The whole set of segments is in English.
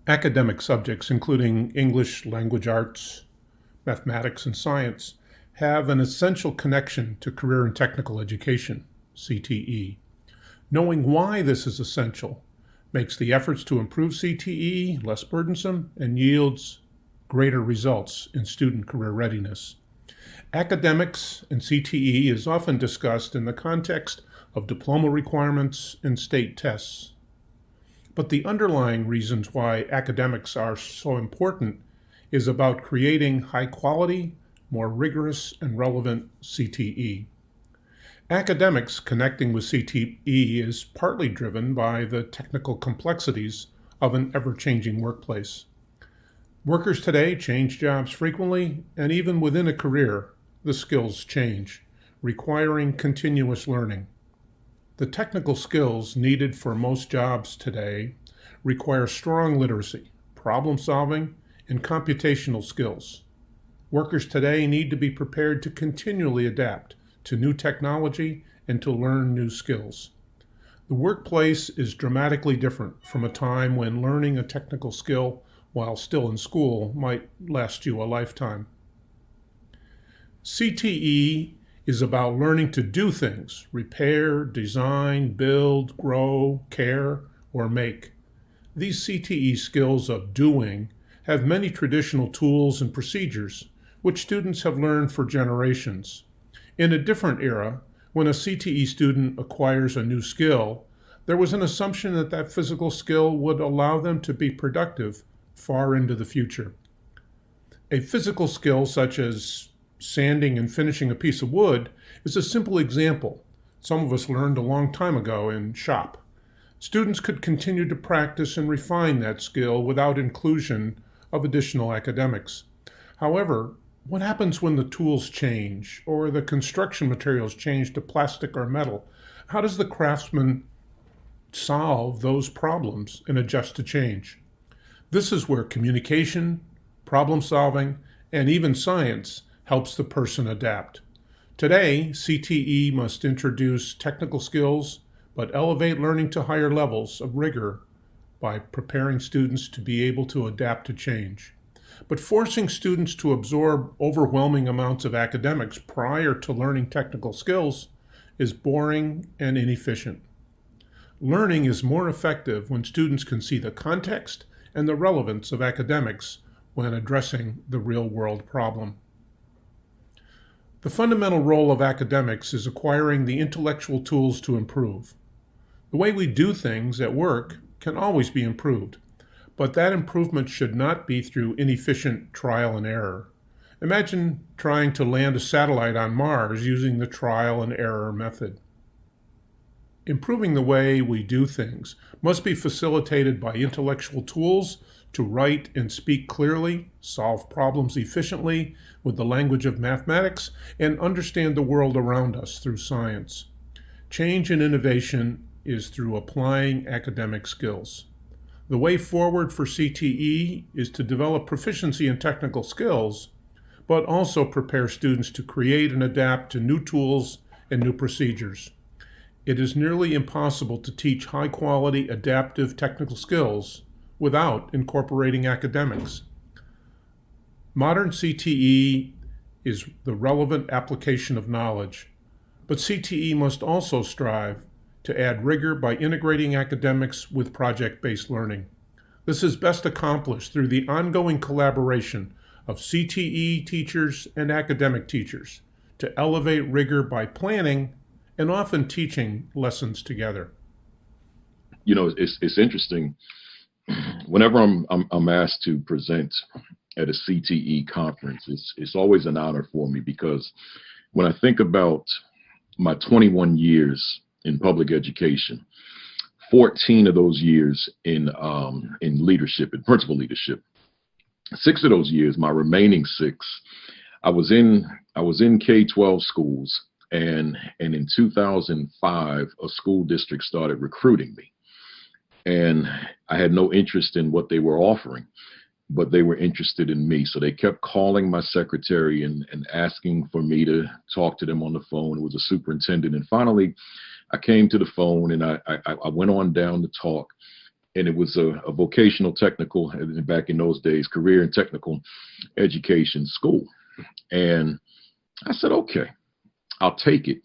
Academic subjects, including English, language arts, mathematics, and science, have an essential connection to career and technical education, CTE. Knowing why this is essential makes the efforts to improve CTE less burdensome and yields greater results in student career readiness. Academics and CTE is often discussed in the context of diploma requirements and state tests. But the underlying reasons why academics are so important is about creating high quality, more rigorous, and relevant CTE. Academics connecting with CTE is partly driven by the technical complexities of an ever-changing workplace. Workers today change jobs frequently, and even within a career, the skills change, requiring continuous learning. The technical skills needed for most jobs today require strong literacy, problem solving, and computational skills. Workers today need to be prepared to continually adapt to new technology and to learn new skills. The workplace is dramatically different from a time when learning a technical skill while still in school might last you a lifetime. CTE is about learning to do things, repair, design, build, grow, care, or make. These CTE skills of doing have many traditional tools and procedures, which students have learned for generations. In a different era, when a CTE student acquires a new skill, there was an assumption that that physical skill would allow them to be productive far into the future. A physical skill such as sanding and finishing a piece of wood is a simple example some of us learned a long time ago in shop. Students could continue to practice and refine that skill without inclusion of additional academics. However, what happens when the tools change or the construction materials change to plastic or metal? How does the craftsman solve those problems and adjust to change? This is where communication, problem solving, and even science helps the person adapt. Today, CTE must introduce technical skills, but elevate learning to higher levels of rigor by preparing students to be able to adapt to change. But forcing students to absorb overwhelming amounts of academics prior to learning technical skills is boring and inefficient. Learning is more effective when students can see the context and the relevance of academics when addressing the real-world problem. The fundamental role of academics is acquiring the intellectual tools to improve. The way we do things at work can always be improved, but that improvement should not be through inefficient trial and error. Imagine trying to land a satellite on Mars using the trial and error method. Improving the way we do things must be facilitated by intellectual tools to write and speak clearly, solve problems efficiently with the language of mathematics, and understand the world around us through science. Change and innovation is through applying academic skills. The way forward for CTE is to develop proficiency in technical skills, but also prepare students to create and adapt to new tools and new procedures. It is nearly impossible to teach high-quality, adaptive technical skills without incorporating academics. Modern CTE is the relevant application of knowledge, but CTE must also strive to add rigor by integrating academics with project-based learning. This is best accomplished through the ongoing collaboration of CTE teachers and academic teachers to elevate rigor by planning and often teaching lessons together. You know, it's interesting. Whenever I'm asked to present at a CTE conference, it's always an honor for me, because when I think about my 21 years in public education, 14 of those years in leadership, in principal leadership, 6 of those years, my remaining 6, I was in K-12 schools, and in 2005, a school district started recruiting me. and I had no interest in what they were offering, but they were interested in me. So they kept calling my secretary and asking for me to talk to them on the phone. It was a superintendent. And finally, I came to the phone and I went on down to talk. And it was a vocational technical, back in those days, career and technical education school. And I said, okay, I'll take it.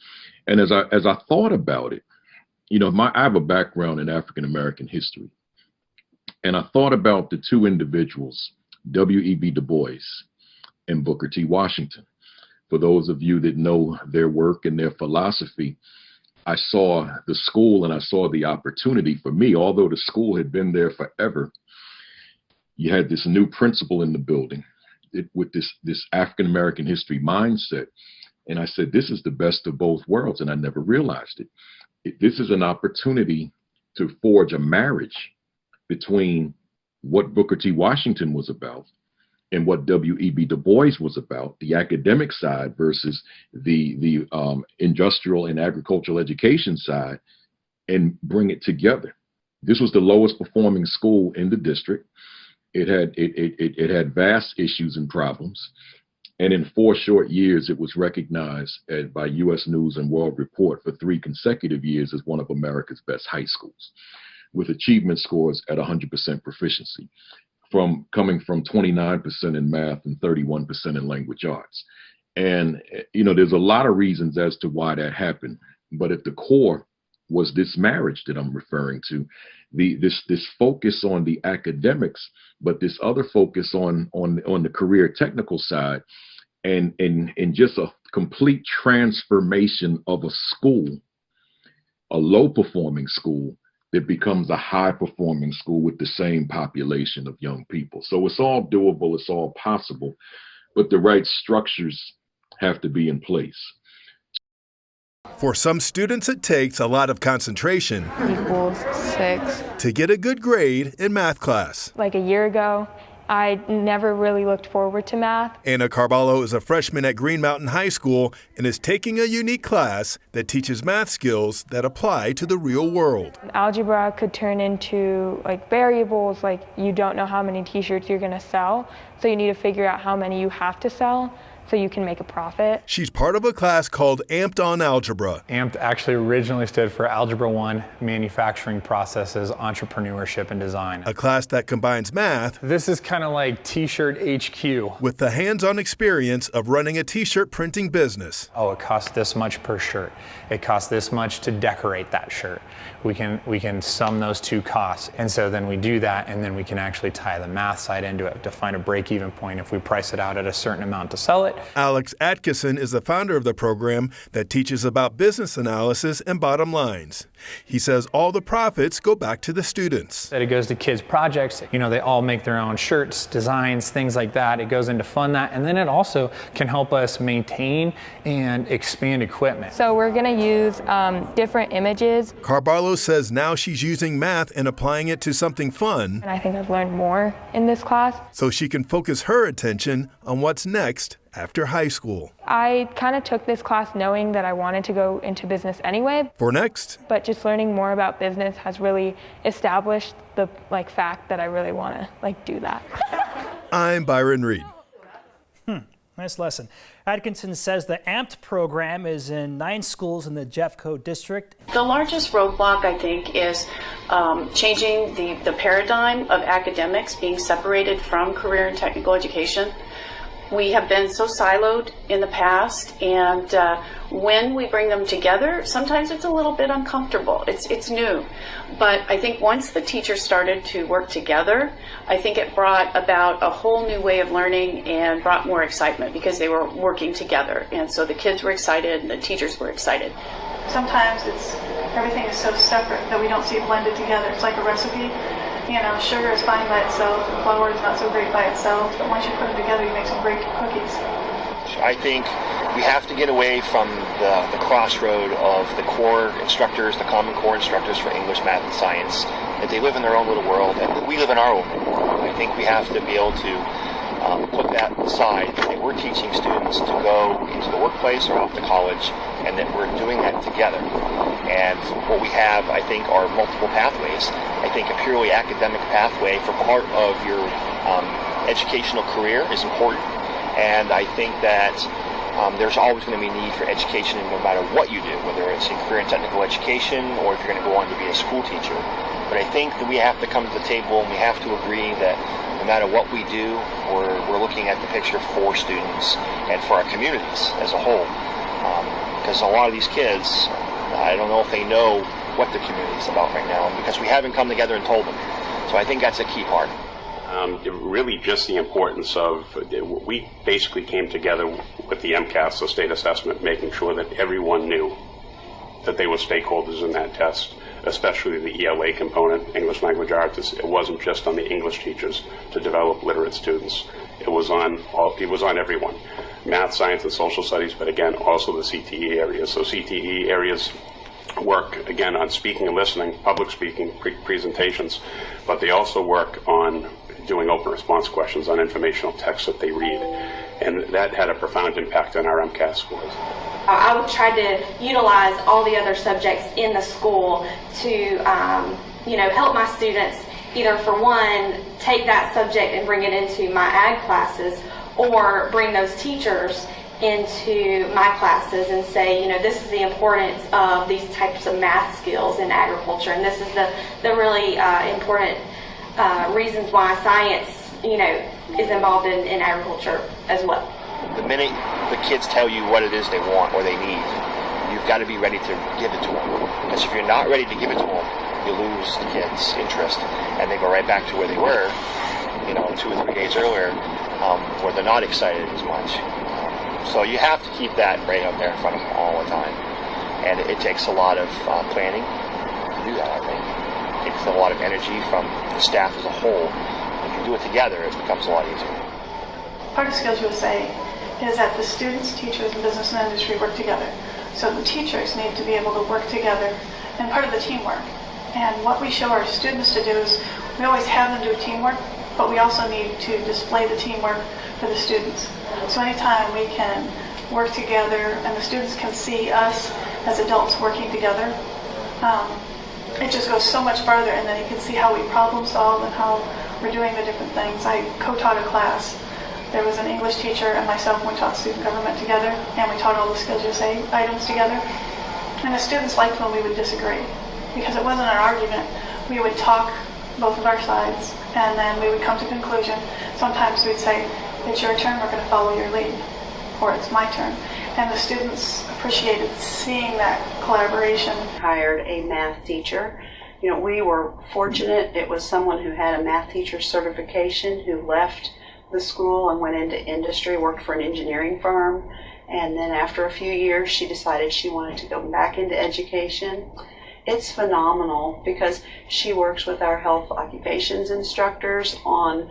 And as I thought about it, you know, I have a background in African-American history. And I thought about the two individuals, W.E.B. Du Bois and Booker T. Washington. For those of you that know their work and their philosophy, I saw the school and I saw the opportunity for me. Although the school had been there forever, you had this new principal in the building with this African-American history mindset. And I said, this is the best of both worlds. And I never realized it. This is an opportunity to forge a marriage between what Booker T. Washington was about and what W.E.B. Du Bois was about, the academic side versus the industrial and agricultural education side, and bring it together. This was the lowest performing school in the district. It had vast issues and problems. And in 4 short years, it was recognized by U.S. News and World Report for 3 consecutive years as one of America's best high schools, with achievement scores at 100% proficiency, coming from 29% in math and 31% in language arts. And, you know, there's a lot of reasons as to why that happened. But at the core was this marriage that I'm referring to, this focus on the academics, but this other focus on the career technical side, and just a complete transformation of a school, a low performing school, that becomes a high performing school with the same population of young people. So it's all doable, it's all possible, but the right structures have to be in place. For some students, it takes a lot of concentration equals 6 to get a good grade in math class. Like a year ago, I never really looked forward to math. Anna Carballo is a freshman at Green Mountain High School and is taking a unique class that teaches math skills that apply to the real world. Algebra could turn into like variables, like you don't know how many t-shirts you're gonna sell, so you need to figure out how many you have to sell so you can make a profit. She's part of a class called Amped on Algebra. Amped actually originally stood for Algebra 1, Manufacturing Processes, Entrepreneurship and Design. A class that combines math. This is kind of like T-shirt HQ. With the hands-on experience of running a t-shirt printing business. Oh, it costs this much per shirt. It costs this much to decorate that shirt. We can sum those two costs. And so then we do that, and then we can actually tie the math side into it to find a break-even point if we price it out at a certain amount to sell it. Alex Atkinson is the founder of the program that teaches about business analysis and bottom lines. He says all the profits go back to the students. That it goes to kids' projects. You know, they all make their own shirts, designs, things like that. It goes in to fund that. And then it also can help us maintain and expand equipment. So we're gonna use different images. Carballo says now she's using math and applying it to something fun. And I think I've learned more in this class. So she can focus her attention on what's next after high school. I kind of took this class knowing that I wanted to go into business anyway. For next. But just learning more about business has really established the fact that I really want to do that. I'm Byron Reed. Nice lesson. Atkinson says the AMPed program is in 9 schools in the Jeffco district. The largest roadblock, I think, is changing the paradigm of academics being separated from career and technical education. We have been so siloed in the past, and when we bring them together, sometimes it's a little bit uncomfortable. It's new. But I think once the teachers started to work together, I think it brought about a whole new way of learning and brought more excitement because they were working together. And so the kids were excited and the teachers were excited. Sometimes everything is so separate that we don't see it blended together. It's like a recipe. You know, sugar is fine by itself, and flour is not so great by itself, but once you put them together, you make some great cookies. I think we have to get away from the crossroad of the core instructors, the Common Core instructors for English, math, and science, that they live in their own little world, and we live in our own world. I think we have to be able to put that aside, and we're teaching students to go into the workplace or off to college, and that we're doing that together. And what we have, I think, are multiple pathways. I think a purely academic pathway for part of your educational career is important, and I think that there's always going to be need for education no matter what you do, whether it's in career and technical education or if you're going to go on to be a school teacher. But I think that we have to come to the table and we have to agree that no matter what we do, we're looking at the picture for students and for our communities as a whole. Because a lot of these kids, I don't know if they know what the community is about right now because we haven't come together and told them. So I think that's a key part. Really just the importance of, we basically came together with the MCAS, the state assessment, making sure that everyone knew that they were stakeholders in that test, especially the ELA component, English Language Arts. It wasn't just on the English teachers to develop literate students. It was on everyone. Math, science, and social studies, but again, also the CTE areas. So CTE areas work, again, on speaking and listening, public speaking, presentations, but they also work on doing open response questions on informational texts that they read. And that had a profound impact on our MCAS scores. I would try to utilize all the other subjects in the school to, help my students either, for one, take that subject and bring it into my ag classes, or bring those teachers into my classes and say, this is the importance of these types of math skills in agriculture, and this is the really important reasons why science, is involved in agriculture as well. The minute the kids tell you what it is they want or they need, you've got to be ready to give it to them. Because if you're not ready to give it to them, you lose the kids' interest, and they go right back to where they were, 2 or 3 days earlier, where they're not excited as much. So you have to keep that right out there in front of them all the time. And it takes a lot of planning to do that, I think. It takes a lot of energy from the staff as a whole. If you do it together, it becomes a lot easier. Part of Skills USA is that the students, teachers, and business and industry work together. So the teachers need to be able to work together and part of the teamwork. And what we show our students to do is we always have them do teamwork, but we also need to display the teamwork for the students. So anytime we can work together and the students can see us as adults working together, it just goes so much farther, and then you can see how we problem solve and how we're doing the different things. I co-taught a class. There was an English teacher and myself, and we taught student government together, and we taught all the Skills USA items together. And the students liked when we would disagree, because it wasn't an argument. We would talk both of our sides, and then we would come to a conclusion. Sometimes we'd say, it's your turn, we're going to follow your lead, or it's my turn. And the students appreciated seeing that collaboration. Hired a math teacher. We were fortunate. It was someone who had a math teacher certification who left the school and went into industry, worked for an engineering firm, and then after a few years she decided she wanted to go back into education. It's phenomenal because she works with our health occupations instructors on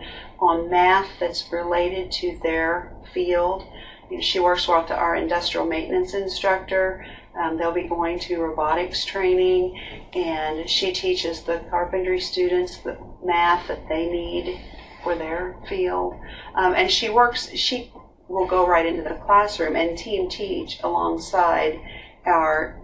math that's related to their field. She works with our industrial maintenance instructor. They'll be going to robotics training, and she teaches the carpentry students the math that they need for their field. And she will go right into the classroom and team teach alongside our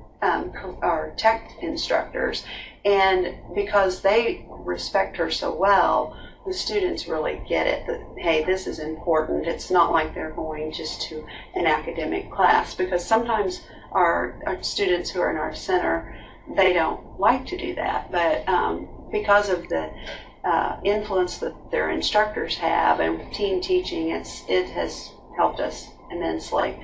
tech instructors. And because they respect her so well, the students really get it that, hey, this is important. It's not like they're going just to an academic class, because sometimes our students who are in our center, they don't like to do that. But because of the influence that their instructors have and team teaching, it has helped us immensely.